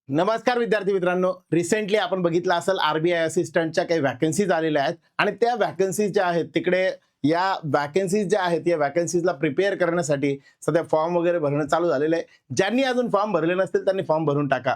नमस्कार विद्यार्थी मित्रांनो, रिसेंटली आपण बघितलं असेल आरबीआय असिस्टंटच्या काही वॅकन्सीज आलेल्या आहेत आणि त्या वॅकन्सीज ज्या आहेत तिकडे या वॅकन्सीज ज्या आहेत या वॅकन्सीजला प्रिपेअर करण्यासाठी सध्या फॉर्म वगैरे भरणं चालू झालेलं आहे. ज्यांनी अजून फॉर्म भरले नसतील त्यांनी फॉर्म भरून टाका.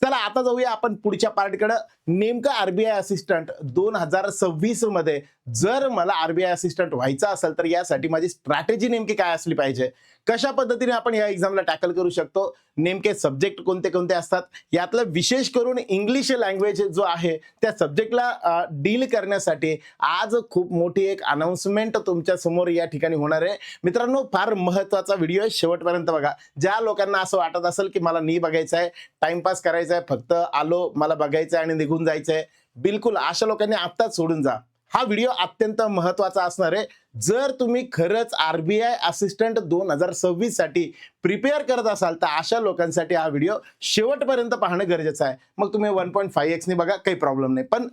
चला आता जाऊया आपण पुढच्या पार्टकडे. नेमकं आरबीआय असिस्टंट 2026 मध्ये जर मला आरबीआय असिस्टंट व्हायचं असेल तर यासाठी माझी स्ट्रॅटेजी नेमकी काय असली पाहिजे, कशा पद्धतीने आपण या एक्झामला टॅकल करू शकतो, नेमके सब्जेक्ट कोणते कोणते असतात, यातलं विशेष करून इंग्लिश लँग्वेज जो आहे त्या सब्जेक्टला डील करण्यासाठी आज खूप मोठी एक अनाउन्समेंट तुमच्या समोर या ठिकाणी होणार आहे. मित्रांनो, फार महत्त्वाचा व्हिडिओ आहे, शेवटपर्यंत बघा. ज्या लोकांना असं वाटत असेल की मला नाही बघायचं आहे, टाइमपास करायचा आहे, फक्त आलो मला बघायचं आहे आणि निघून जायचंय, बिलकुल अशा लोकांनी आत्ताच सोडून जा. हा व्हिडिओ अत्यंत महत्त्वाचा असणार आहे. जर तुम्ही खरंच आरबीआय असिस्टंट 2026 साठी प्रिपेअर करत असाल तर अशा लोकांसाठी हा व्हिडिओ शेवटपर्यंत पाहणं गरजेचं आहे. मग तुम्ही 1.5x ने बघा, काही प्रॉब्लेम नाही, पण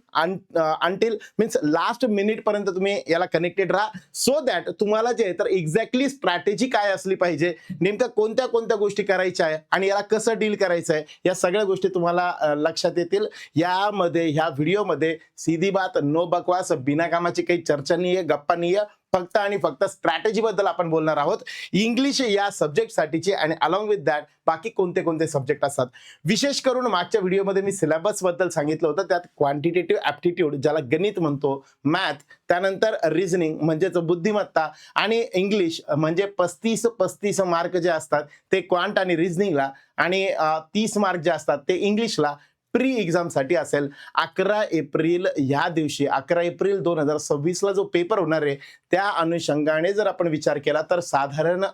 अंटिल मीन्स लास्ट मिनिट पर्यंत तुम्ही याला कनेक्टेड राहा, सो दॅट तुम्हाला जे तर एक्झॅक्टली स्ट्रॅटेजी काय असली पाहिजे, नेमकं कोणत्या कोणत्या गोष्टी करायच्या आहे आणि याला कसं डील करायचं आहे, या सगळ्या गोष्टी तुम्हाला लक्षात येतील. यामध्ये ह्या व्हिडिओमध्ये सीधी बात, नो बकवास, बिना कामाची काही चर्चा नाहीये, गप्पा नाहीये, फक्त आणि फक्त स्ट्रॅटेजी बद्दल आपण बोलणार आहोत. इंग्लिश या सब्जेक्ट साठीची आणि अलॉंग विथ दॅट बाकी कोणते कोणते सब्जेक्ट असतात. विशेष करून मागच्या व्हिडिओमध्ये मी सिलेबस बद्दल सांगितलं होतं. त्यात क्वांटिटेटिव्ह ऍप्टिट्यूड ज्याला गणित म्हणतो, मॅथ, त्यानंतर रिझनिंग म्हणजेच बुद्धिमत्ता, आणि इंग्लिश म्हणजे 35 मार्क जे असतात ते क्वांट आणि रिझनिंगला, आणि 30 मार्क जे असतात ते इंग्लिशला प्री एक्झाम साठी असेल. 11 एप्रिल ह्या दिवशी 11 एप्रिल 2026 ला जो पेपर होणार आहे त्या अनुषंगाने जर आपण विचार केला तर साधारण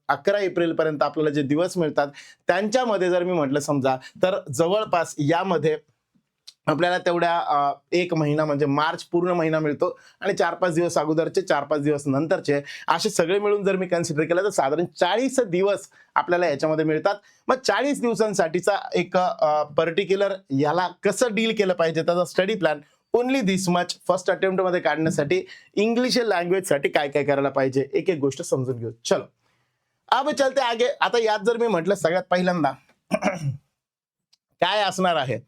11 एप्रिल पर्यंत आपल्याला जे दिवस मिळतात त्यांच्यामध्ये जर मी म्हटलं समजा तर जवळपास यामध्ये आपल्याला तेवढ्या एक महिना म्हणजे मार्च पूर्ण महिना मिळतो आणि 4-5 दिवस अगोदरचे, 4-5 दिवस नंतरचे, असे सगळे मिळून जर मी कन्सिडर केलं तर साधारण 40 दिवस आपल्याला याच्यामध्ये मिळतात. मग 40 दिवसांसाठीचा एक पर्टिक्युलर याला कसं डील केलं पाहिजे त्याचा स्टडी प्लॅन ओनली दिस मच फर्स्ट अटेम्प्ट मध्ये काढण्यासाठी इंग्लिश लँग्वेज साठी काय काय करायला पाहिजे एक एक गोष्ट समजून घेऊ. चलो अब चलते आगे. आता यात जर मी म्हटलं सगळ्यात पहिल्यांदा काय असणार आहे,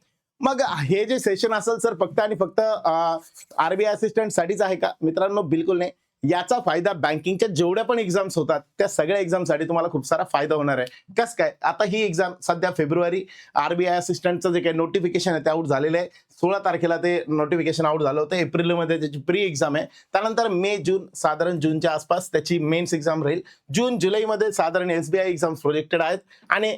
मग हे जे सेशन असेल सर फक्त आणि फक्त आरबीआय असिस्टंट साठीच आहे का? मित्रांनो, बिलकुल नाही. याचा फायदा बँकिंगच्या जेवढ्या पण एक्झाम्स होतात त्या सगळ्या एक्झामसाठी तुम्हाला खूप सारा फायदा होणार आहे. कस काय? आता ही एक्झाम सध्या फेब्रुवारी आरबीआय असिस्टंटचं जे काही नोटिफिकेशन आहे ते आउट झालेलं आहे. 16 तारखेला ते नोटिफिकेशन आउट झालं होतं. एप्रिलमध्ये त्याची प्री एक्झाम आहे. त्यानंतर मे जून, साधारण जूनच्या आसपास त्याची मेन्स एक्झाम राहील. जून जुलैमध्ये साधारण एसबीआय एक्झाम्स प्रोजेक्टेड आहेत आणि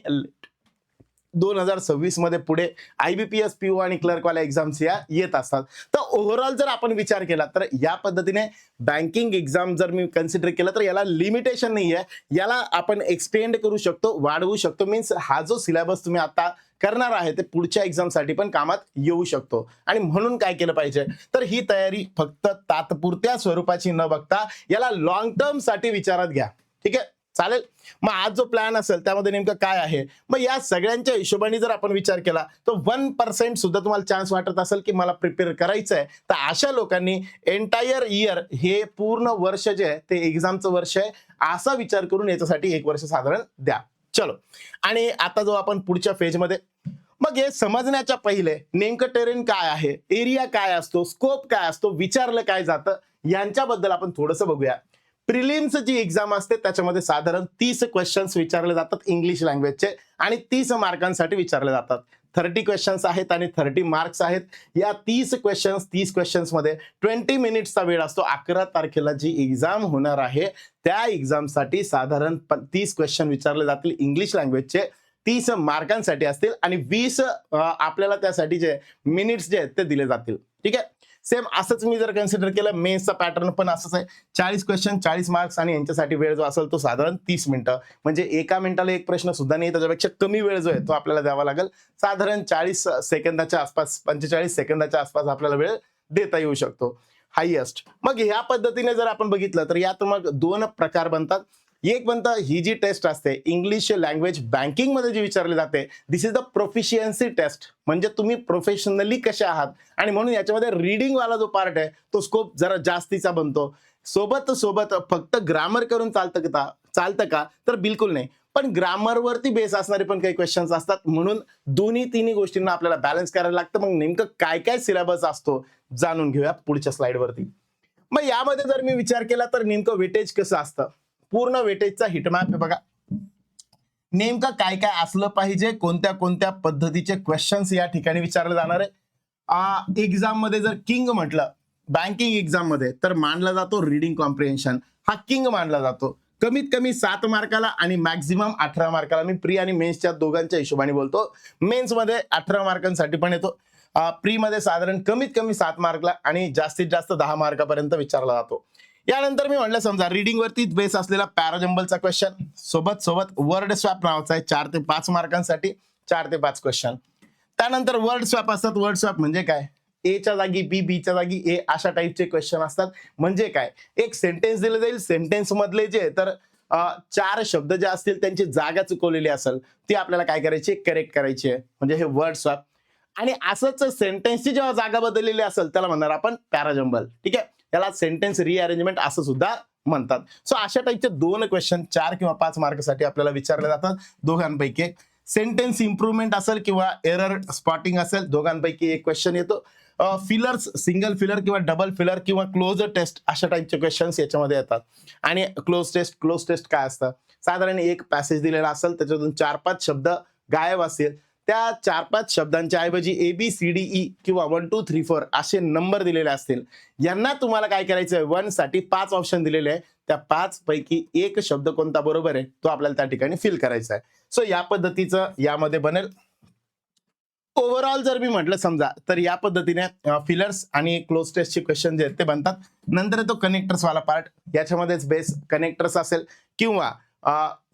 2026 मध्ये पुढे आयबीपीएस, पीओ आणि क्लर्कवाल्या एक्झाम्स या येत असतात. तर ओव्हरऑल जर आपण विचार केला तर या पद्धतीने बँकिंग एक्झाम जर मी कन्सिडर केलं तर याला लिमिटेशन नाही आहे, याला आपण एक्सटेंड करू शकतो, वाढवू शकतो. मीन्स हा जो सिलेबस तुम्ही आता करणार आहे ते पुढच्या एक्झाम साठी पण कामात येऊ शकतो. आणि म्हणून काय केलं पाहिजे तर ही तयारी फक्त तात्पुरत्या स्वरूपाची न बघता याला लॉंग टर्म साठी विचारात घ्या. ठीक आहे, चालेल. मग आज जो प्लॅन असेल त्यामध्ये नेमकं काय आहे, मग या सगळ्यांच्या हिशोबाने जर आपण विचार केला तर 1% सुद्धा तुम्हाला चान्स वाटत असेल की मला प्रिपेअर करायचं आहे तर अशा लोकांनी एंटायर इयर, हे पूर्ण वर्ष जे आहे ते एक्झामचं वर्ष आहे असा विचार करून याच्यासाठी 1 वर्ष साधारण द्या. चलो, आणि आता जो आपण पुढच्या फेजमध्ये, मग हे समजण्याच्या पहिले नेमकं टेरेन काय आहे, एरिया काय असतो, स्कोप काय असतो, विचारलं काय जातं, यांच्याबद्दल आपण थोडंसं बघूया. प्रिलिम्स जी एक्झाम असते त्याच्यामध्ये साधारण 30 क्वेश्चन्स विचारले जातात इंग्लिश लँग्वेजचे आणि 30 मार्कांसाठी विचारले जातात. 30 क्वेश्चन्स आहेत आणि 30 मार्क्स आहेत. या 30 क्वेश्चन्स मध्ये 20 मिनिट्सचा वेळ असतो. 11 तारखेला जी एक्झाम होणार आहे त्या एक्झामसाठी साधारण 30 क्वेश्चन विचारले जातील इंग्लिश लँग्वेजचे, 30 मार्कांसाठी असतील आणि 20 आपल्याला त्यासाठी जे मिनिट्स जे आहेत ते दिले जातील. ठीक आहे, सेम असंच मी जर कन्सिडर केलं मेन्सचा पॅटर्न पण असंच आहे. 40 क्वेश्चन, 40 मार्क्स आणि यांच्यासाठी वेळ जो असेल तो साधारण 30 मिनिटं, म्हणजे एका मिनिटाला एक प्रश्न सुद्धा नाही, त्याच्यापेक्षा कमी वेळ जो आहे तो आपल्याला द्यावा लागेल. साधारण 40 सेकंदाच्या आसपास, 45 सेकंदाच्या आसपास आपल्याला वेळ देता येऊ शकतो हायएस्ट. मग ह्या पद्धतीने जर आपण बघितलं तर यात मग 2 प्रकार बनतात. एक बनतं ही जी टेस्ट असते इंग्लिश लँग्वेज बँकिंग मध्ये जी विचारली जाते, दिस इज द प्रोफिशियन्सी टेस्ट, म्हणजे तुम्ही प्रोफेशनली कसे आहात, आणि म्हणून याच्यामध्ये रीडिंग वाला जो पार्ट आहे तो स्कोप जरा जास्तीचा बनतो. सोबत फक्त ग्रामर करून चालतं का तर बिलकुल नाही. पण ग्रामरवरती बेस असणारे पण काही क्वेश्चन्स असतात, म्हणून दोन्ही तिन्ही गोष्टींना आपल्याला बॅलन्स करायला लागतं. मग नेमकं काय काय सिलेबस असतो जाणून घेऊया पुढच्या स्लाइड वरती. मग यामध्ये जर मी विचार केला तर नेमकं वेटेज कसं असतं, पूर्ण वेटेजचा हिटमॅप आहे बघा. नेमकं काय काय असलं पाहिजे, कोणत्या कोणत्या पद्धतीचे क्वेश्चन्स या ठिकाणी विचारले जाणार आहे. एक्झाम मध्ये जर किंग म्हटलं बँकिंग एक्झाम मध्ये तर मानला जातो रीडिंग कॉम्प्रिहेन्शन, हा किंग मानला जातो. कमीत कमी 7 मार्काला आणि मॅक्झिमम 18 मार्काला. मी प्री आणि मेन्सच्या दोघांच्या हिशोबाने बोलतो. मेन्स मध्ये 18 मार्कांसाठी पण येतो. प्री मध्ये साधारण कमीत कमी 7 मार्कला आणि जास्तीत जास्त 10 मार्कापर्यंत विचारला जातो. यानंतर मी म्हटलं समजा रीडिंग वरती बेस असलेला पॅराजंबलचा क्वेश्चन, सोबत सोबत वर्ड स्वॅप नावाचा आहे 4 ते 5 मार्कांसाठी, 4 ते 5 क्वेश्चन. त्यानंतर वर्ड स्वॅप असतात. वर्ड स्वॅप म्हणजे काय, ए च्या जागी बी, बी च्या जागी ए, अशा टाईपचे क्वेश्चन असतात. म्हणजे काय, एक सेंटेन्स दिलं जाईल, सेंटेन्स मधले जे तर 4 शब्द जे असतील त्यांची जागा चुकवलेली असेल ती आपल्याला काय करायची, करेक्ट करायची आहे, म्हणजे हे वर्ड स्वॅप. आणि असंच सेंटेन्सची जेव्हा जागा बदललेली असेल त्याला म्हणणार आपण पॅराजंबल. ठीक आहे, त्याला सेंटेन्स रिअरेंजमेंट असं सुद्धा म्हणतात. सो अशा टाईपचे 2 क्वेश्चन 4 किंवा 5 मार्कसाठी आपल्याला विचारले जातात. दोघांपैकी एक सेंटेन्स इम्प्रुव्हमेंट असेल किंवा एरर स्पॉटिंग असेल, दोघांपैकी एक क्वेश्चन येतो. फिलर्स, सिंगल फिलर किंवा डबल फिलर किंवा क्लोज टेस्ट अशा टाईपचे क्वेश्चन्स याच्यामध्ये येतात. आणि क्लोज टेस्ट काय असतं, साधारण एक पॅसेज दिलेला असेल त्याच्यातून 4-5 शब्द गायब असतील, त्या 4-5 शब्दांच्या ऐवजी ABCDE किंवा 1 2 3 4 असे नंबर दिलेले असतील. यांना तुम्हाला काय करायचं आहे, 1 साठी 5 ऑप्शन दिलेले आहे, त्या 5 पैकी एक शब्द कोणता बरोबर आहे तो आपल्याला त्या ठिकाणी फिल करायचा आहे. सो या पद्धतीचं यामध्ये बनेल. ओव्हरऑल जर मी म्हटलं समजा तर या पद्धतीने फिलर्स आणि क्लोज टेस्टचे क्वेश्चन जे आहेत ते बनतात. नंतर तो कनेक्टर्स वाला पार्ट, याच्यामध्येच बेस कनेक्टर्स असेल किंवा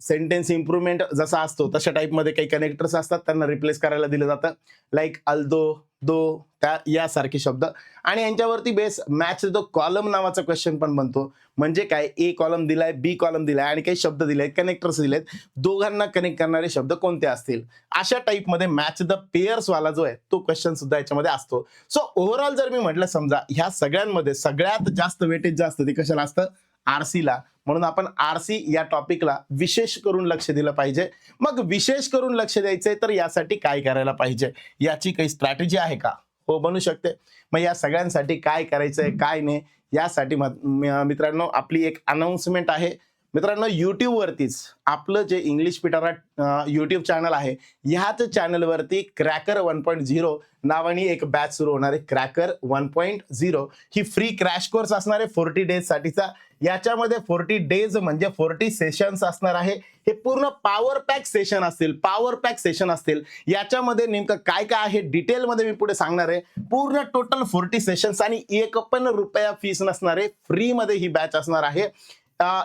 सेंटेन्स इम्प्रुव्हमेंट जसा असतो तशा टाईपमध्ये काही कनेक्टर्स असतात, त्यांना रिप्लेस करायला दिलं जातं. लाईक अल्दो, दो, त्या यासारखे शब्द. आणि यांच्यावरती बेस मॅच द कॉलम नावाचा क्वेश्चन पण बनतो. म्हणजे काय, ए कॉलम दिलाय, बी कॉलम दिलाय आणि काही शब्द दिले, कनेक्टर्स दिलेत, दोघांना कनेक्ट करणारे शब्द कोणते असतील, अशा टाईपमध्ये मॅच द पेयर्स वाला जो आहे तो क्वेश्चन सुद्धा याच्यामध्ये असतो. सो ओव्हरऑल जर मी म्हटलं समजा ह्या सगळ्यांमध्ये सगळ्यात जास्त वेटेज जे असतं ते कशाला असतं, आरसीला. म्हणून आपण आरसी या टॉपिकला विशेष करून लक्ष दिलं पाहिजे. मग विशेष करून लक्ष द्यायचंय तर यासाठी काय करायला पाहिजे, याची काही स्ट्रॅटेजी आहे का, हो बनू शकते. मग या सगळ्यांसाठी काय करायचंय काय नाही यासाठी मित्रांनो आपली एक अनाउन्समेंट आहे. मित्रांनो युट्यूब वरतीच आपलं जे इंग्लिश पिटारा युट्यूब चॅनल आहे, ह्याच चॅनलवरती क्रॅकर 1.0 नावाने एक बॅच सुरू होणार आहे. क्रॅकर 1.0 ही फ्री क्रॅश कोर्स असणार आहे 40 डेज साठीचा. याच्यामध्ये 40 डेज म्हणजे 40 सेशन्स असणार आहे. हे पूर्ण पॉवर पॅक सेशन असतील, पॉवर पॅक सेशन असतील. याच्यामध्ये नेमकं काय काय आहे डिटेलमध्ये मी पुढे सांगणार आहे. पूर्ण टोटल 40 सेशन्स आणि 1 पण रुपया फीस नसणार आहे, फ्री मध्ये ही बॅच असणार आहे.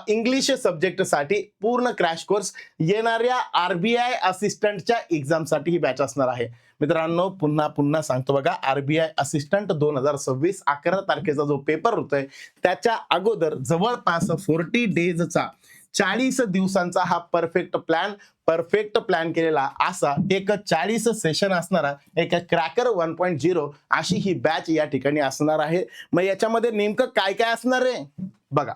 इंग्लिश सब्जेक्ट साठी पूर्ण क्रॅश कोर्स, येणाऱ्या RBI असिस्टंटच्या एक्झाम साठी ही बॅच असणार आहे. मित्रांनो पुन्हा पुन्हा सांगतो बघा, RBI असिस्टंट 2026 11 तारखेचा जो पेपर होतोय त्याच्या अगोदर जवळपास 40 डेजचा 40 दिवसांचा हा परफेक्ट प्लॅन केलेला असा एक 40 सेशन असणारा एक क्रॅकर 1.0 अशी ही बॅच या ठिकाणी असणार आहे. मग याच्यामध्ये नेमकं काय काय असणार आहे बघा.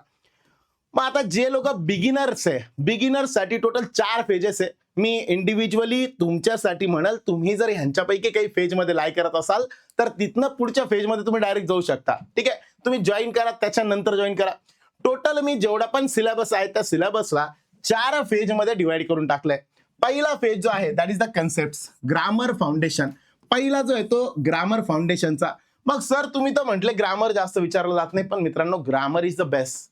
मग आता जे लोक बिगिनर्स आहे, बिगिनर्स साठी टोटल 4 फेजेस आहे. मी इंडिव्हिज्युअली तुमच्यासाठी म्हणाल, तुम्ही जर ह्यांच्यापैकी काही फेज मध्ये लाईक करत असाल तर तिथनं पुढच्या फेज मध्ये तुम्ही डायरेक्ट जाऊ शकता. ठीक आहे, तुम्ही जॉईन करा, त्याच्यानंतर जॉईन करा. टोटल मी जेवढा पण सिलेबस आहे त्या सिलेबसला 4 फेज मध्ये डिवाइड करून टाकलंय. पहिला फेज जो आहे that is the concept grammar foundation. पहिला जो आहे तो ग्रामर फाउंडेशनचा. मग सर तुम्ही तर म्हटले ग्रामर जास्त विचारलं जात नाही, पण मित्रांनो ग्रामर इज द बेस्ट,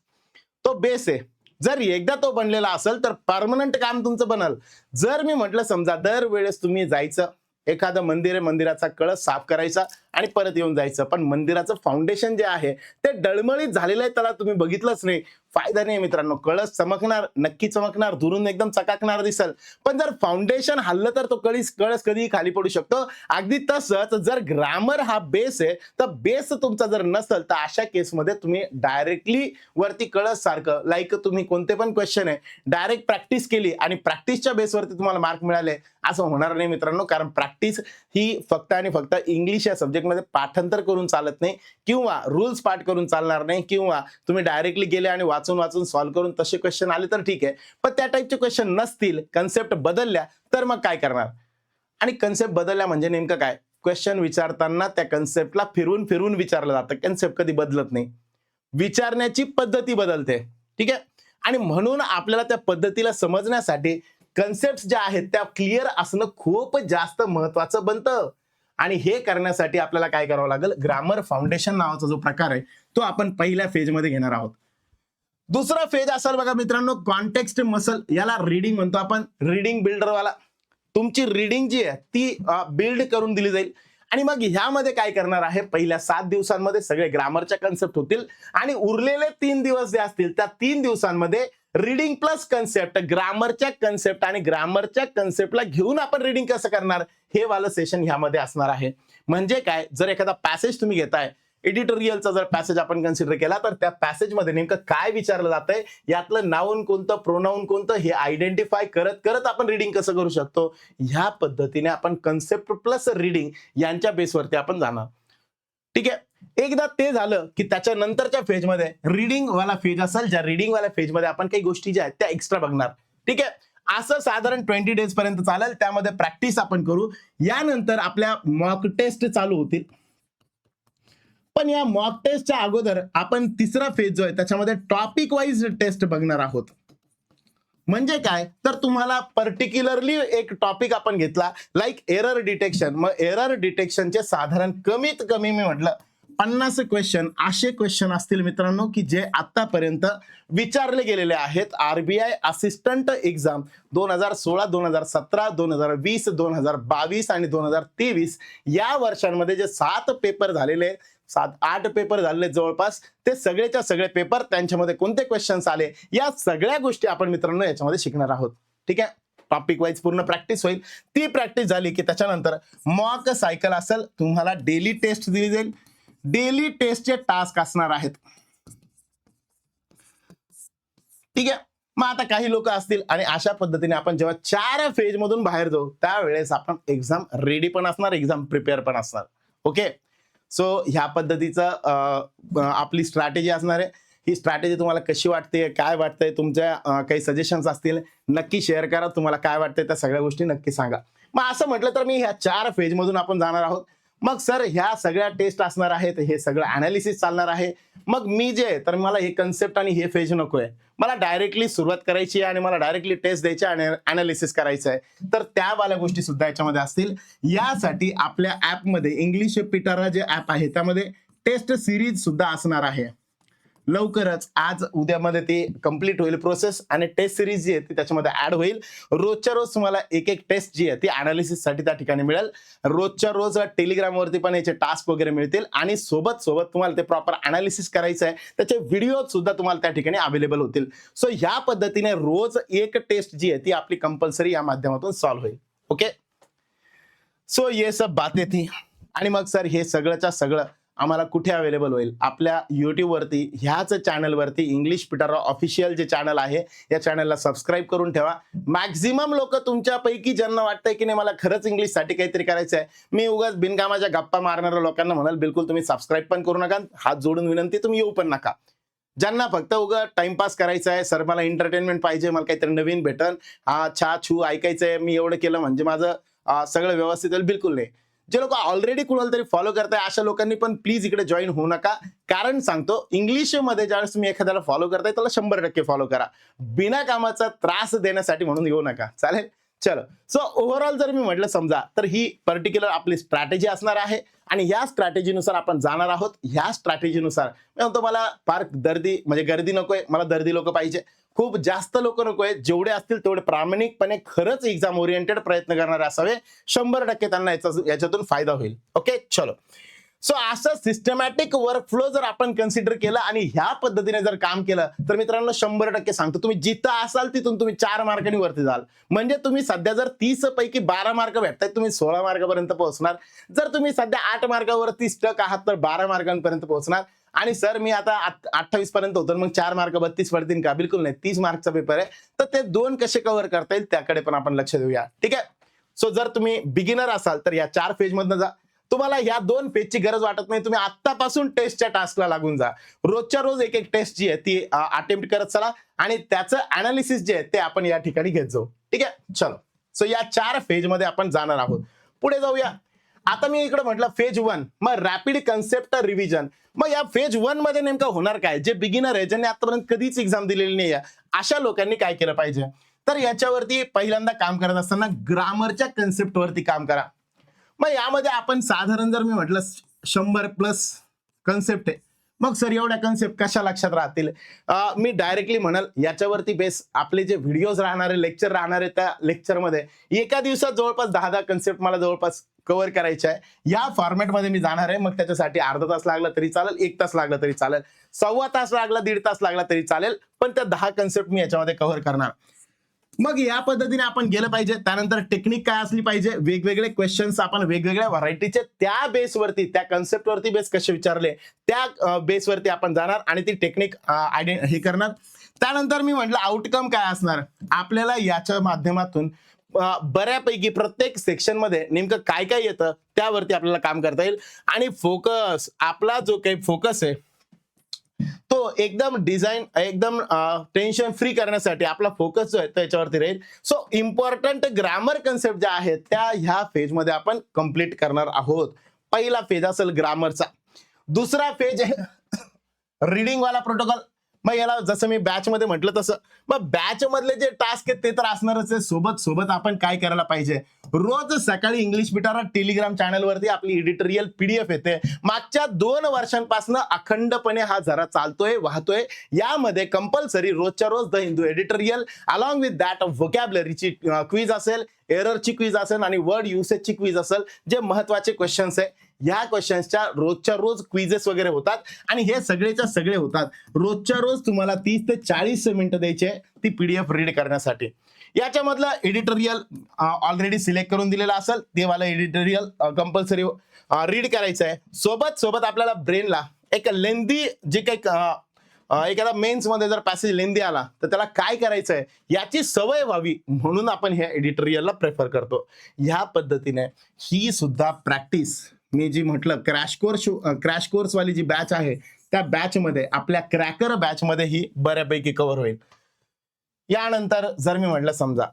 तो बेस आहे. जर एकदा तो बनलेला असेल तर परमनंट काम तुमचं बनल. जर मी म्हटलं समजा दरवेळेस तुम्ही जायचं, एखादं मंदिर आहे, मंदिराचा कळस साफ करायचा आणि परत येऊन जायचं, पण मंदिराचं फाउंडेशन जे आहे ते डळमळीत झालेलं आहे, त्याला तुम्ही बघितलंच नाही, फायदा नाही मित्रांनो. कळस चमकणार, नक्की चमकणार, दुरून एकदम चकाकणार दिसल, पण जर फाउंडेशन हल्लं तर तो कळस कधीही खाली पडू शकतो. अगदी तसंच जर ग्रामर हा बेस आहे तर बेस तुमचा जर नसेल तर अशा केसमध्ये तुम्ही डायरेक्टली वरती कळस सारखं लाईक तुम्ही कोणते पण क्वेश्चन आहे डायरेक्ट प्रॅक्टिस केली आणि प्रॅक्टिसच्या बेसवरती तुम्हाला मार्क मिळाले असं होणार नाही मित्रांनो. कारण प्रॅक्टिस ही फक्त आणि फक्त इंग्लिश या सब्जेक्ट सब्जेक्टमध्ये पाठांतर करून चालत नाही किंवा रूल्स पाठ करून चालणार नाही किंवा तुम्ही डायरेक्टली गेले आणि वाचून वाचून सॉल्व्ह करून तसे क्वेश्चन आले तर ठीक आहे, पण त्या टाईपचे क्वेश्चन नसतील, कन्सेप्ट बदलल्या तर मग काय करणार? आणि कन्सेप्ट बदलल्या म्हणजे नेमकं काय? क्वेश्चन विचारताना त्या कन्सेप्टला फिरून फिरून विचारलं जातं, कन्सेप्ट कधी बदलत नाही, विचारण्याची पद्धती बदलते. ठीक आहे, आणि म्हणून आपल्याला त्या पद्धतीला समजण्यासाठी कन्सेप्ट ज्या आहेत त्या क्लिअर असणं खूप जास्त महत्वाचं बनतं. आणि हे करण्यासाठी आपल्याला काय करावं लागेल? ग्रामर फाउंडेशन नावाचा जो प्रकार आहे तो आपण पहिल्या फेजमध्ये घेणार आहोत. दुसरा फेज असेल बघा मित्रांनो, कॉन्टेक्स्ट मसल, याला रीडिंग म्हणतो आपण, रीडिंग बिल्डरवाला. तुमची रीडिंग जी आहे ती बिल्ड करून दिली जाईल आणि मग ह्यामध्ये काय करणार आहे, पहिल्या 7 दिवसांमध्ये सगळे ग्रामरच्या कन्सेप्ट होतील आणि उरलेले 3 दिवस जे असतील त्या 3 दिवसांमध्ये रीडिंग प्लस कन्सेप्ट, ग्रामरच्या कन्सेप्ट आणि ग्रामरच्या कन्सेप्टला घेऊन आपण रीडिंग कसं करणार हे वालं सेशन ह्यामध्ये असणार आहे. म्हणजे काय, जर एखादा पॅसेज तुम्ही घेताय, एडिटोरियलचा जर पॅसेज आपण कन्सिडर केला तर त्या पॅसेजमध्ये नेमकं काय विचारलं जातंय, यातलं नाउन कोणतं, प्रोनाउन कोणतं हे आयडेंटिफाय करत करत आपण रीडिंग कसं करू शकतो, ह्या पद्धतीने आपण कन्सेप्ट प्लस रीडिंग यांच्या बेसवरती आपण जाणार. ठीक आहे, एकदा ते झालं की त्याच्यानंतरच्या फेजमध्ये रीडिंग वाला फेज असेल, ज्या रीडिंग वाल्या फेजमध्ये आपण काही गोष्टी ज्या आहेत त्या एक्स्ट्रा बघणार. ठीक आहे, असं साधारण 20 डेज पर्यंत चालेल, त्यामध्ये प्रॅक्टिस आपण करू. यानंतर आपल्या मॉक टेस्ट चालू होतील. पण या मॉक टेस्टच्या अगोदर आपण तिसरा फेज जो आहे त्याच्यामध्ये टॉपिक वाईज टेस्ट बघणार आहोत. म्हणजे काय, तर तुम्हाला पर्टिक्युलरली एक टॉपिक आपण घेतला, लाईक एरर डिटेक्शन. मग एरर डिटेक्शनचे साधारण कमीत कमी मी म्हटलं 50 क्वेश्चन असे क्वेश्चन असतील मित्रांनो की जे आतापर्यंत विचारले गेलेले आहेत. आरबीआय असिस्टंट एक्झाम 2016, 2017, 2020, 2022 आणि 2023 या वर्षांमध्ये जे 7 पेपर झालेले, 7-8 पेपर झालेले जवळपास, ते सगळेच्या सगळे पेपर, त्यांच्यामध्ये कोणते क्वेश्चन्स आले, या सगळ्या गोष्टी आपण मित्रांनो याच्यामध्ये शिकणार आहोत. ठीक आहे, टॉपिक वाईज पूर्ण प्रॅक्टिस होईल. ती प्रॅक्टिस झाली की त्याच्यानंतर मॉक सायकल असेल, तुम्हाला डेली टेस्ट दिली जाईल. डेली टेस्टचे टास्क असणार आहेत. ठीक आहे, मग आता काही लोक असतील आणि अशा पद्धतीने आपण जेव्हा 4 फेज मधून बाहेर जाऊ त्यावेळेस आपण एक्झाम रेडी पण असणार, एक्झाम प्रिपेअर पण असणार. ओके, सो ह्या पद्धतीचं आपली स्ट्रॅटेजी असणार आहे. ही स्ट्रॅटेजी तुम्हाला कशी वाटते, काय वाटतंय, तुमच्या काही सजेशन्स असतील नक्की शेअर करा. तुम्हाला काय वाटतंय त्या सगळ्या गोष्टी नक्की सांगा. मग असं म्हटलं तर मी ह्या 4 फेज मधून आपण जाणार आहोत. मग सर ह्या सगळ्या टेस्ट असणार आहेत, हे सगळं अनालिसिस चालणार आहे. मग मी जे तर मला हे कन्सेप्ट आणि हे फेज नकोय, मला डायरेक्टली सुरुवात करायची आणि मला डायरेक्टली टेस्ट द्यायची आणि अनालिसिस करायचं आहे, तर त्या वाल्या गोष्टी सुद्धा याच्यामध्ये असतील. यासाठी आपल्या ऍपमध्ये इंग्लिश पिटारा जे ऍप आहे त्यामध्ये टेस्ट सिरीज सुद्धा असणार आहे. लवकरच आज उद्यामध्ये ती कंप्लीट होईल प्रोसेस आणि टेस्ट सिरीज जी आहे ती त्याच्यामध्ये ऍड होईल. रोजच्या रोज तुम्हाला एक एक टेस्ट जी आहे ती अनालिसिस साठी त्या ठिकाणी मिळेल. रोजच्या रोज टेलिग्रामवरती पण याचे टास्क वगैरे मिळतील आणि सोबत सोबत तुम्हाला ते प्रॉपर अनालिसिस करायचं आहे, त्याचे व्हिडिओ सुद्धा तुम्हाला त्या ठिकाणी अवेलेबल होतील. सो ह्या पद्धतीने रोज एक टेस्ट जी आहे ती आपली कंपल्सरी या माध्यमातून सॉल्व्ह होईल. ओके, सो ये सब बातें थी. आणि मग सर हे सगळंच्या सगळं आम्हाला कुठे अवेलेबल होईल? आपल्या YouTube वरती, ह्याच चॅनलवरती, इंग्लिश पिटारा ऑफिशियल जे चॅनल आहे या चॅनलला सबस्क्राईब करून ठेवा. मॅक्झिमम लोक तुमच्यापैकी ज्यांना वाटतंय की नाही मला खरंच इंग्लिशसाठी काहीतरी करायचं आहे, मी उगाच बिनकामाच्या गप्पा मारणाऱ्या लोकांना म्हणाल बिलकुल तुम्ही सबस्क्राईब पण करू नका, हात जोडून विनंती तुम्ही येऊ पण नका. ज्यांना फक्त उगा टाइमपास करायचा आहे, सर मला एंटरटेनमेंट पाहिजे, मला काहीतरी नवीन भेटन, हा छा छू ऐकायचंय, मी एवढं केलं म्हणजे माझं सगळं व्यवस्थित होईल, बिलकुल नाही. जे लोक ऑलरेडी कुणाला तरी फॉलो करताय अशा लोकांनी पण प्लीज इकडे जॉईन होऊ नका. कारण सांगतो, इंग्लिश मध्ये ज्यावेळेस तुम्ही एखाद्याला फॉलो करताय त्याला 100% फॉलो करा, बिना कामाचा त्रास देण्यासाठी म्हणून येऊ नका. चालेल, चलो. सो ओव्हरऑल जर मी म्हटलं समजा तर ही पर्टिक्युलर आपली स्ट्रॅटेजी असणार आहे आणि या स्ट्रॅटेजीनुसार आपण जाणार आहोत. ह्या स्ट्रॅटेजीनुसार मी म्हणतो मला फार म्हणजे गर्दी नकोय, मला दर्दी लोक पाहिजे, खूप जास्त लोक नकोय, जेवढे असतील तेवढे प्रामाणिकपणे खरंच एक्झाम ओरिएंटेड प्रयत्न करणारे असावे. 100% त्यांना याच्यातून फायदा होईल. ओके, चलो. सो असं सिस्टमॅटिक वर्कफ्लो जर आपण कन्सिडर केलं आणि ह्या पद्धतीने जर काम केलं तर मित्रांनो 100% सांगतो तुम्ही जिथं असाल तिथून तुम्ही 4 मार्कांनी वरती जाल. म्हणजे तुम्ही सध्या जर 30 पैकी 12 मार्क भेटतायत, तुम्ही 16 मार्कापर्यंत पोहोचणार. जर तुम्ही सध्या 8 मार्कावरती स्टक आहात तर 12 मार्कांपर्यंत पोहोचणार. आणि सर मी आता 28 पर्यंत होतो, मग 4 मार्क 32 पडतील का? बिलकुल नाही. 30 मार्कचा पेपर आहे, तर ते 2 कसे कव्हर करता येईल त्याकडे पण आपण लक्ष देऊया. ठीक आहे. सो जर तुम्ही बिगिनर असाल तर या 4 फेज मधनं जा. तुम्हाला ह्या 2 पेजची गरज वाटत नाही, तुम्ही आत्तापासून टेस्टच्या टास्कला लागून जा. रोजच्या रोज एक टेस्ट जी आहे ती अटेम्प्ट करत चला आणि त्याचं अनालिसिस जे आहे ते आपण या ठिकाणी घेत जाऊ. ठीक आहे, चलो. सो या 4 फेजमध्ये आपण जाणार आहोत. पुढे जाऊया. आता मी इकडे म्हटलं फेज 1, मग रॅपिड कन्सेप्ट रिव्हिजन. मग या फेज 1 मध्ये नेमकं होणार काय? जे बिगिनर आहे, ज्यांनी आतापर्यंत कधीच एक्झाम दिलेली नाही आहे, अशा लोकांनी काय केलं पाहिजे? तर याच्यावरती पहिल्यांदा काम करत असताना ग्रामरच्या कन्सेप्टवरती काम करा. मग यामध्ये आपण साधारण जर मी म्हटलं 100+ कन्सेप्ट आहे. मग सर एवढ्या कन्सेप्ट कशा लक्षात राहतील? मी डायरेक्टली म्हणाल याच्यावरती बेस आपले जे व्हिडिओज राहणारे, लेक्चर राहणारे, त्या लेक्चरमध्ये एका दिवसात जवळपास 10 कन्सेप्ट मला जवळपास कव्हर करायचे आहे. या फॉर्मॅटमध्ये मी जाणार आहे. मग त्याच्यासाठी अर्धा तास लागला तरी चालेल, 1 तास लागला तरी चालेल, 1.25 तास लागला, 1.5 तास लागला तरी चालेल, पण त्या 10 कन्सेप्ट मी याच्यामध्ये कव्हर करणार. मग या पद्धतीने आपण गेलं पाहिजे. त्यानंतर टेक्निक काय असली पाहिजे? वेगवेगळे क्वेश्चन्स आपण वेगवेगळ्या व्हरायटीचे त्या बेसवरती, त्या कन्सेप्टवरती बेस कसे विचारले त्या बेसवरती आपण जाणार आणि ती टेक्निक हे करणार. त्यानंतर मी म्हटलं आउटकम काय असणार? आपल्याला याच्या माध्यमातून बऱ्यापैकी प्रत्येक सेक्शन मध्ये नेमकं काय काय येतं त्यावरती आपल्याला काम करता येईल. आणि फोकस, आपला जो काही फोकस आहे तो एकदम डिझाईन, एकदम टेन्शन फ्री करण्यासाठी आपला फोकस जो आहे त्याच्यावरती राहील. सो इम्पॉर्टंट ग्रामर कन्सेप्ट ज्या आहेत त्या ह्या फेज मध्ये आपण कंप्लीट करणार आहोत. पहिला फेज असेल ग्रामरचा. दुसरा फेज आहे रीडिंग वाला प्रोटोकॉल. मग याला जसं मी बॅच मध्ये म्हटलं तसं, मग बॅच मधले जे टास्क आहेत ते तर असणारच आहे. सोबत सोबत आपण काय करायला पाहिजे? रोज सकाळी इंग्लिश बिटारा टेलिग्राम चॅनलवरती आपली एडिटोरियल PDF येते. मागच्या 2 वर्षांपासून अखंडपणे हा जरा चालतोय, वाहतोय. यामध्ये कंपल्सरी रोजच्या रोज the Hindu editorial along with that व्होकॅब्युलरीची क्विज असेल, एररची क्विज असेल आणि वर्ड युसेजची क्विज असेल. जे महत्वाचे क्वेश्चन्स आहे ह्या क्वेश्चन्सच्या रोजच्या रोज क्विजेस वगैरे होतात आणि हे सगळेच्या सगळे होतात. रोजच्या रोज तुम्हाला 30 ते 40 मिनिटं द्यायचे ती PDF रीड करण्यासाठी. याच्यामधलं एडिटोरियल ऑलरेडी सिलेक्ट करून दिलेलं असेल, ते वाला एडिटोरियल कंपल्सरी रीड करायचं आहे. सोबत सोबत आपल्याला ब्रेनला एक लेंदी जे काही एखादा मेन्स मध्ये जर पॅसेज लेंदी आला तर त्याला काय करायचं आहे याची सवय व्हावी म्हणून आपण ह्या एडिटोरियलला प्रेफर करतो. ह्या पद्धतीने ही सुद्धा प्रॅक्टिस मी जी म्हटलं क्रॅश कोर्स वाली जी बॅच आहे त्या बॅच मध्ये, आपल्या क्रॅकर बॅच मध्ये ही बऱ्यापैकी कव्हर होईल. यानंतर जर मी म्हटलं समजा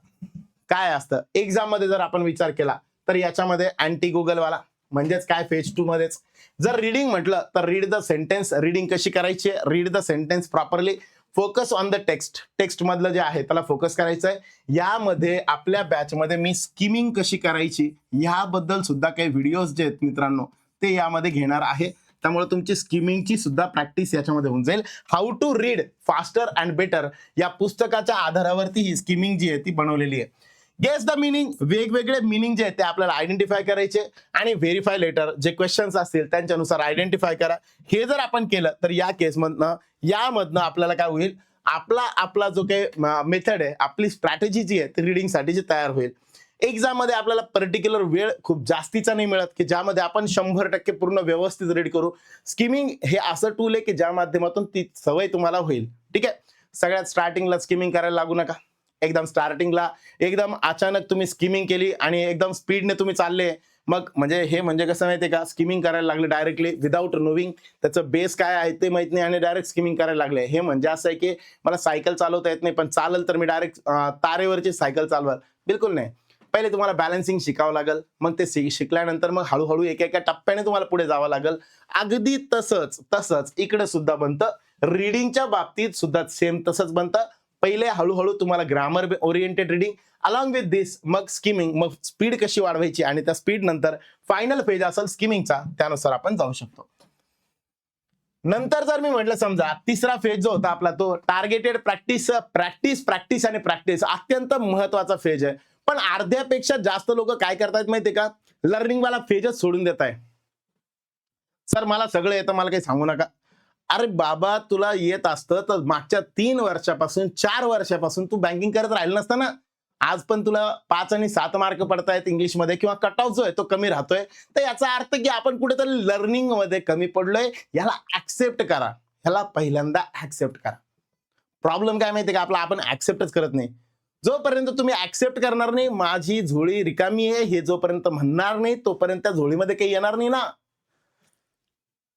काय असतं एक्झाम मध्ये जर आपण विचार केला तर याच्यामध्ये अँटी गुगल वाला म्हणजेच काय फेज 2 मध्येच जर रीडिंग म्हटलं तर रीड द सेंटेन्स. रीडिंग कशी करायची? Read the sentence properly, focus on the text. Text मधलं जे आहे त्याला फोकस करायचं आहे. यामध्ये आपल्या बॅच मध्ये मी स्किमिंग कशी करायची याबद्दल सुद्धा काही व्हिडिओज जे आहेत मित्रांनो ते यामध्ये घेणार आहे. त्यामुळे तुमची स्किमिंगची सुद्धा प्रॅक्टिस याच्यामध्ये होऊन जाईल. How to read faster and better या पुस्तकाच्या आधारावरती ही स्किमिंग जी आहे ती बनवलेली आहे. गेस द मिनिंग, वेगवेगळे मिनिंग जे आहेत ते आपल्याला आयडेंटिफाय करायचे आणि व्हेरीफाय लेटर जे क्वेश्चन्स असतील त्यांच्यानुसार आयडेंटिफाय करा. हे जर आपण केलं तर या केसमधनं यामधनं आपल्याला काय होईल? आपला जो काही मेथड आहे, आपली स्ट्रॅटेजी जी आहे ती रीडिंगसाठीची तयार होईल. एक्झाम मध्ये आपल्याला पर्टिक्युलर वेळ खूप जास्तीचा नाही मिळत की ज्यामध्ये आपण 100% पूर्ण व्यवस्थित रीड करू. स्किमिंग हे असं टूल आहे की ज्या माध्यमातून ती सवय तुम्हाला होईल. ठीक आहे, सगळ्यात स्टार्टिंगला स्किमिंग करायला लागू नका. एकदम स्टार्टिंगला एकदम अचानक तुम्ही स्किमिंग केली आणि एकदम स्पीडने तुम्ही चालले, मग म्हणजे कसं माहितीये का? स्किमिंग करायला लागले डायरेक्टली विदाऊट नोविंग त्याचं बेस काय आहे ते माहित नाही आणि डायरेक्ट स्किमिंग करायला लागले. हे म्हणजे असं आहे की मला सायकल चालवता येत नाही पण चालेल तर मी डायरेक्ट तारेवरची सायकल चालवाल. बिलकुल नाही. पहिले तुम्हाला बॅलन्सिंग शिकावं लागेल, मग ते शिकल्यानंतर मग हळूहळू एका टप्प्याने तुम्हाला पुढे जावं लागेल. अगदी तसंच इकडे सुद्धा बनतं. रीडिंगच्या बाबतीत सुद्धा सेम तसंच बनतं. पहिले हळूहळू तुम्हाला grammar oriented reading along with this, मग स्किमिंग, मग स्पीड कशी वाढवायची आणि त्या स्पीड नंतर फायनल पेज असेल स्किमिंगचा त्यानुसार आपण जाऊ शकतो. नंतर जर मी म्हटलं समजा तिसरा फेज जो होता आपला तो टार्गेटेड प्रॅक्टिस आणि प्रॅक्टिस अत्यंत महत्वाचा फेज आहे. पण अर्ध्यापेक्षा जास्त लोक काय करतायत माहितीये का? लर्निंग वाला फेजच सोडून देत आहे. सर मला सगळं येतं, मला काही सांगू नका. अरे बाबा, तुला येत असतं तर मागच्या 3 वर्षापासून 4 वर्षापासून तू बँकिंग करत राहिलं नसतं ना. आज पण तुला 5 आणि 7 मार्क पडतायत इंग्लिशमध्ये किंवा कट ऑफ जो आहे तो कमी राहतोय. तर याचा अर्थ की आपण कुठेतरी लर्निंग मध्ये कमी पडलोय. याला ऍक्सेप्ट करा. ह्याला पहिल्यांदा ऍक्सेप्ट करा. प्रॉब्लेम काय माहितीये का आपला? आपण ऍक्सेप्टच करत नाही. जोपर्यंत तुम्ही ऍक्सेप्ट करणार नाही माझी झोळी रिकामी आहे हे जोपर्यंत म्हणणार नाही तोपर्यंत त्या झोळीमध्ये काही येणार नाही ना.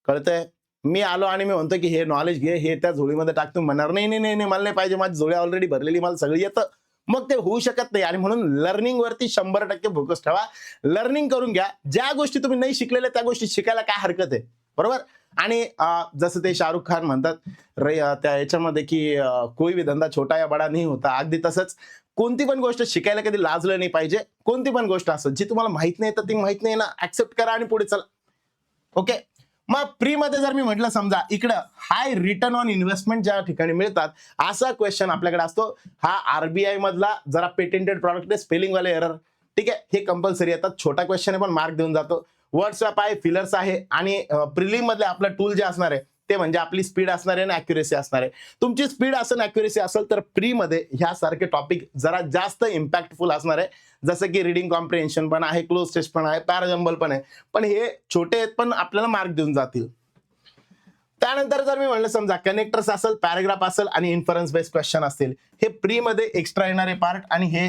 कळतंय? मी आलो आणि मी म्हणतो की हे नॉलेज घे हे त्या झोळीमध्ये टाकतो म्हणणार नाही नाही नाही मला नाही पाहिजे माझी झोळी ऑलरेडी भरलेली मला सगळं येतं. मग ते होऊ शकत नाही. आणि म्हणून लर्निंग वरती 100% फोकस ठेवा. लर्निंग करून घ्या. ज्या गोष्टी तुम्ही नाही शिकलेल्या त्या गोष्टी शिकायला काय हरकत आहे, बरोबर. आणि जसं ते शाहरुख खान म्हणतात त्या याच्यामध्ये की कोई भी धंदा छोटा या बडा नाही होता, अगदी तसंच कोणती पण गोष्ट शिकायला कधी लाजलं नाही पाहिजे. कोणती पण गोष्ट असं जी तुम्हाला माहित नाही तर ती माहित नाही ना, ऍक्सेप्ट करा आणि पुढे चला. ओके. मग प्री मध्ये जर मी म्हटलं समजा इकडं हाय रिटर्न ऑन इन्व्हेस्टमेंट ज्या ठिकाणी मिळतात असा क्वेश्चन आपल्याकडे असतो. हा आरबीआय मधला जरा पेटेंटेड प्रॉडक्ट स्पेलिंग वाले एरर, ठीक आहे, हे कंपल्सरी येतात. छोटा क्वेश्चन आहे पण मार्क देऊन जातो. वर्ड स्वॅप आहे, फिलर्स आहे आणि प्रिलिम मधले आपलं टूल जे असणार आहे ते म्हणजे आपली स्पीड असणार आहे आणि अॅक्युरेसी असणार आहे. तुमची स्पीड असेल अॅक्युरेसी असेल तर प्री मध्ये ह्यासारखे टॉपिक जरा जास्त इम्पॅक्टफुल असणार आहे. जसं की रिडिंग कॉम्प्रिहेन्शन पण आहे, क्लोज टेस्ट पण आहे, पॅराजंबल पण आहे. पण हे छोटे आहेत पण आपल्याला मार्क देऊन जातील. त्यानंतर जर मी म्हणलं समजा कनेक्टर्स असेल, पॅराग्राफ असेल आणि इन्फरन्स बेस्ड क्वेश्चन असतील, हे प्री मध्ये एक्स्ट्रा येणारे पार्ट आणि हे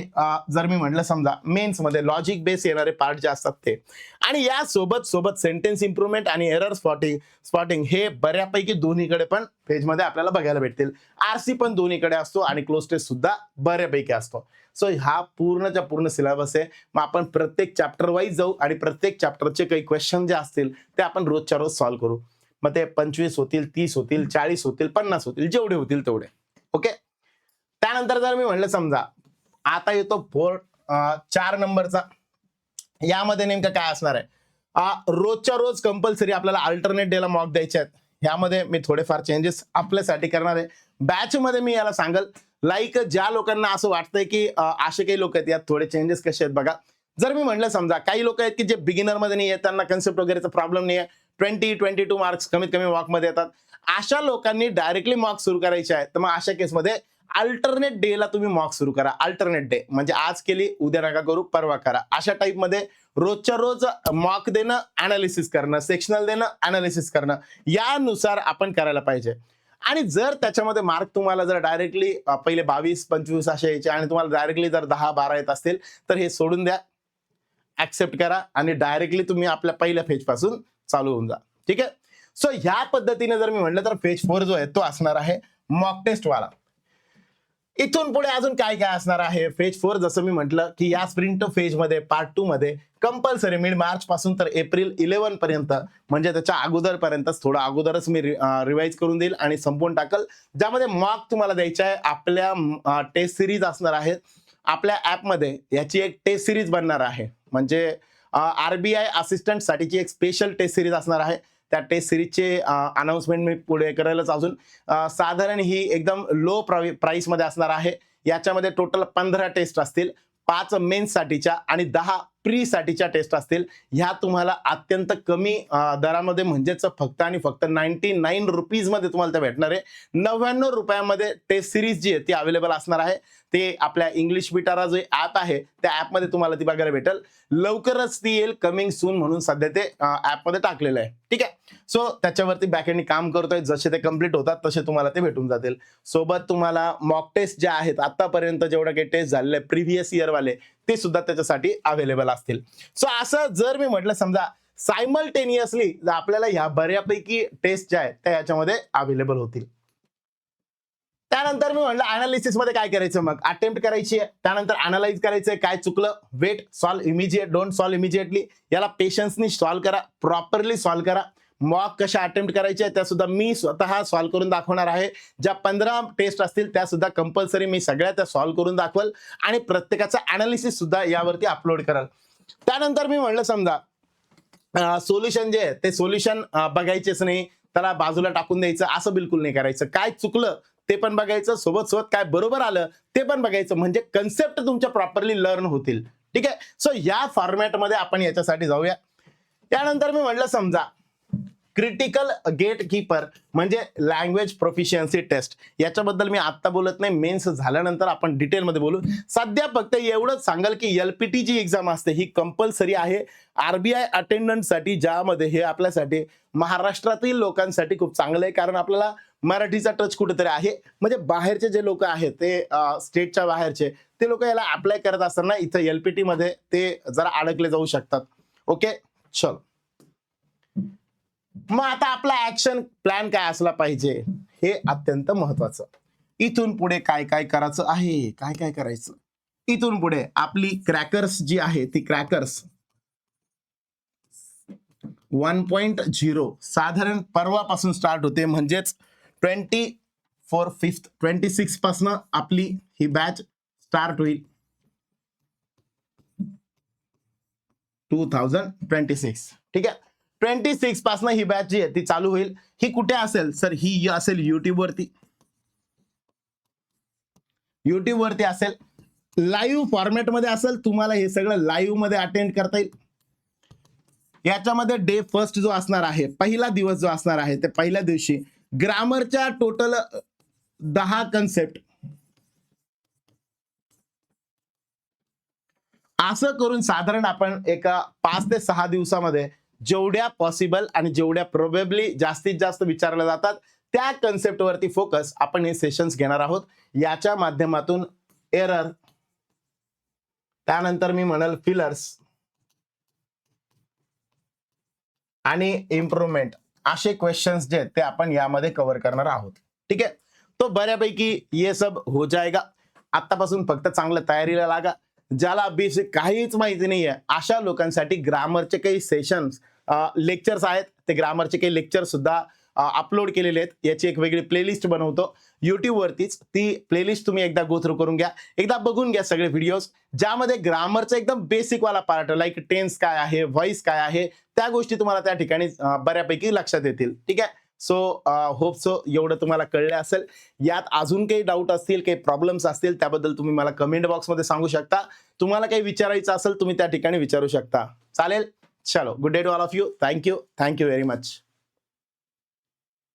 जर मी म्हटलं समजा मेन्स मध्ये लॉजिक बेस येणारे पार्ट जे असतात ते. आणि या सोबत सोबत सेंटेन्स इम्प्रुव्हमेंट आणि एरर स्पॉटिंग हे बऱ्यापैकी दोन्हीकडे पण पेज मध्ये आपल्याला बघायला भेटतील. आरसी पण दोन्हीकडे असतो आणि क्लोज टेस्ट सुद्धा बऱ्यापैकी असतो. सो हा पूर्णच्या पूर्ण सिलेबस आहे. मग आपण प्रत्येक चॅप्टर वाईज जाऊ आणि प्रत्येक चॅप्टरचे काही क्वेश्चन जे असतील ते आपण रोजच्या रोज सॉल्व्ह करू. मग ते 25 होतील, 30 होतील, 40 होतील, 50 होतील, जेवढे होतील तेवढे. ओके. त्यानंतर जर मी म्हणलं समजा आता येतो 4 नंबरचा. यामध्ये नेमकं काय असणार आहे, रोजच्या रोज कंपल्सरी आपल्याला अल्टरनेट डेला मॉक द्यायचे आहेत. यामध्ये मी थोडेफार चेंजेस आपल्यासाठी करणार आहे. बॅच मध्ये मी याला सांगल लाईक ज्या लोकांना असं वाटतंय की असे काही लोक आहेत यात थोडे चेंजेस कसे आहेत बघा. जर मी म्हटलं समजा काही लोक आहेत की जे बिगिनर मध्ये नाही आहेत, त्यांना कन्सेप्ट वगैरेचा प्रॉब्लेम नाही आहे, 20-22 मार्क्स कमीत कमी मॉक मध्ये येतात, अशा लोकांनी डायरेक्टली मॉक सुरू करायचे आहे. तर मग अशा केसमध्ये अल्टरनेट डे ला तुम्ही मॉक सुरू करा. अल्टरनेट डे म्हणजे आज केली उद्या नका करू परवा करा. अशा टाइप मध्ये रोजच्या रोज मॉक देणं, अनालिसिस करणं, सेक्शनल देणं, अनालिसिस करणं यानुसार आपण करायला पाहिजे. आणि जर त्याच्यामध्ये मार्क तुम्हाला जर डायरेक्टली पहिले 22-25 असे यायचे आणि तुम्हाला डायरेक्टली जर 10-12 येत असतील तर हे सोडून द्या, ऍक्सेप्ट करा आणि डायरेक्टली तुम्ही आपल्या पहिल्या फेज पासून चालू होऊन जा. ठीक आहे. सो ह्या पद्धतीने जर मी म्हटलं तर फेज 4 जो आहे तो असणार आहे मॉक टेस्ट वाला. इथून पुढे अजून काय काय असणार आहे फेज 4, जसं मी म्हटलं की या स्प्रिंट फेज मध्ये पार्ट 2 मध्ये कंपल्सरी मिड मार्च पासून तर एप्रिल 11 पर्यंत म्हणजे त्याच्या अगोदर पर्यंतच थोडं अगोदरच मी रिवाइज करून देईल आणि संपवून टाकल. ज्यामध्ये मॉक तुम्हाला द्यायचा आहे. आपल्या टेस्ट सिरीज असणार आहेत. आपल्या ऍपमध्ये याची एक टेस्ट सिरीज बनणार आहे. म्हणजे आरबीआय असिस्टंट साठीची एक स्पेशल टेस्ट सिरीज असणार आहे. त्या टेस्ट सिरीजचे अनाउन्समेंट मी पुढे करायलाच अजून साधारण ही एकदम लो प्राइस मध्ये असणार आहे. याच्यामध्ये टोटल 15 टेस्ट असतील, 5 मेन्स साठीच्या आणि 10 प्री साठीच्या टेस्ट असतील. ह्या तुम्हाला अत्यंत कमी दरामध्ये म्हणजेच फक्त आणि फक्त 99 रुपीज मध्ये तुम्हाला त्या भेटणार आहे. 99 रुपयामध्ये टेस्ट सिरीज जी आहे ती अवेलेबल असणार आहे. ते आपल्या इंग्लिश बिटारा जो ऍप आहे त्या ऍपमध्ये तुम्हाला ती बघायला भेटेल. लवकरच ती येईल, कमिंग सून म्हणून सध्या ते ऍपमध्ये टाकलेलं आहे. ठीक आहे. सो त्याच्यावरती बॅकएंडनी काम करतोय. जसे ते कम्प्लीट होतात तसे तुम्हाला ते भेटून जातील. सोबत तुम्हाला मॉक टेस्ट जे आहेत आतापर्यंत जेवढे काही टेस्ट झालेले प्रिव्हियस इयर वाले ते सुद्धा त्याच्यासाठी अवेलेबल असतील. सो असं जर मी म्हटलं समजा सायमल्टेनियसली आपल्याला ह्या बऱ्यापैकी टेस्ट ज्या आहेत त्या याच्यामध्ये अवेलेबल होतील. त्यानंतर मी म्हटलं अनालिसिस मध्ये काय करायचं, मग अटेम्प्ट करायची आहे, त्यानंतर अनालाइज करायचंय काय चुकलं, wait, solve immediate, don't solve immediately, याला पेशन्सनी सॉल्व करा, प्रॉपरली सॉल्व करा. मॉक कशा अटेम्प्ट करायचे त्या सुद्धा मी स्वतः सॉल्व करून दाखवणार आहे. ज्या 15 टेस्ट असतील त्या सुद्धा कंपल्सरी मी सगळ्या त्या सॉल्व करून दाखवल आणि प्रत्येकाचा अनालिसिस सुद्धा यावरती अपलोड कराल. त्यानंतर मी म्हणलं समजा सोल्युशन जे आहे ते सोल्युशन बघायचेच नाही, त्याला बाजूला टाकून द्यायचं असं बिलकुल नाही करायचं. काय चुकलं ते पण बघायचं, सोबत काय बरोबर आलं ते पण बघायचं, म्हणजे कन्सेप्ट तुमच्या प्रॉपरली लर्न होतील. ठीक आहे. सो या फॉर्मॅटमध्ये आपण याच्यासाठी जाऊया. त्यानंतर मी म्हटलं समजा क्रिटिकल गेट कीपर म्हणजे लँग्वेज प्रोफिशियन्सी टेस्ट. याच्याबद्दल मी आता बोलत नाही, मेन्स झाल्यानंतर आपण डिटेलमध्ये बोलू. सध्या फक्त एवढंच सांगाल की एलपीटी जी एक्झाम असते ही कंपल्सरी आहे आरबीआय अटेंडंट साठी, ज्यामध्ये हे आपल्यासाठी महाराष्ट्रातील लोकांसाठी खूप चांगलं आहे. कारण आपल्याला मराठीचा टच कुठेतरी आहे. म्हणजे बाहेरचे जे लोक आहेत ते स्टेटच्या बाहेरचे ते लोक याला अप्लाय करत असताना इथं एलपीटी मध्ये ते जरा अडकले जाऊ शकतात. ओके, चल मग आता आपला ऍक्शन प्लॅन काय असला पाहिजे हे अत्यंत महत्वाचं. इथून पुढे काय काय करायचं आहे, काय काय करायचं. इथून पुढे आपली क्रॅकर्स जी आहे ती क्रॅकर्स 1.0 साधारण परवापासून स्टार्ट होते. म्हणजेच 26 पासून आपली ही बॅच स्टार्ट होईल. 2026 ठीक आहे. 26 पासून ही बॅच जी आहे ती चालू होईल. ही कुठे असेल सर? ही असेल युट्यूब वरती. युट्यूब वरती असेल, लाईव्ह फॉर्मॅट मध्ये असेल. तुम्हाला हे सगळं लाईव्ह मध्ये अटेंड करता येईल. याच्यामध्ये डे फर्स्ट जो असणार आहे, पहिला दिवस जो असणार आहे, ते पहिल्या दिवशी ग्रामरच्या टोटल 10 कन्सेप्ट असं करून साधारण आपण एका 5 ते 6 दिवसामध्ये जेवढ्या पॉसिबल आणि जेवढ्या प्रोबेबली जास्तीत जास्त विचारल्या जातात त्या कन्सेप्ट वरती फोकस आपण हे सेशन्स घेणार आहोत. याच्या माध्यमातून एरर, त्यानंतर मी म्हणल फिलर्स आणि इम्प्रूव्हमेंट असे क्वेश्चंस जे ते आपण यामध्ये कव्हर करणार आहोत. ठीक आहे, तो बऱ्यापैकी ये सब हो जाएगा. आतापासून फक्त चांगलं तयारीला लागा. ज्याला बेसिक काहीच माहिती नाहीये अशा लोकांसाठी ग्रामरचे काही सेशन्स लेक्चर्स आहेत. ते ग्रामरचे काही लेक्चर सुद्धा अपलोड केलेले आहेत. याची एक वेगळी प्लेलिस्ट बनवतो युट्यूब वरतीच. ती प्लेलिस्ट तुम्ही एकदा गो थ्रू करून घ्या, एकदा बघून घ्या सगळे व्हिडिओज, ज्यामध्ये ग्रामरचा एकदम बेसिक वाला पार्ट लाईक टेन्स काय आहे, व्हॉइस काय आहे, त्या गोष्टी तुम्हाला त्या ठिकाणी बऱ्यापैकी लक्षात येतील. ठीक आहे, सो होप सो एवढं तुम्हाला कळलं असेल. यात अजून काही डाऊट असतील, काही प्रॉब्लेम्स असतील, त्याबद्दल तुम्ही मला कमेंट बॉक्समध्ये सांगू शकता. तुम्हाला काही विचारायचं असेल तुम्ही त्या ठिकाणी विचारू शकता. चालेल, चलो, good day to all of you. Thank you very much.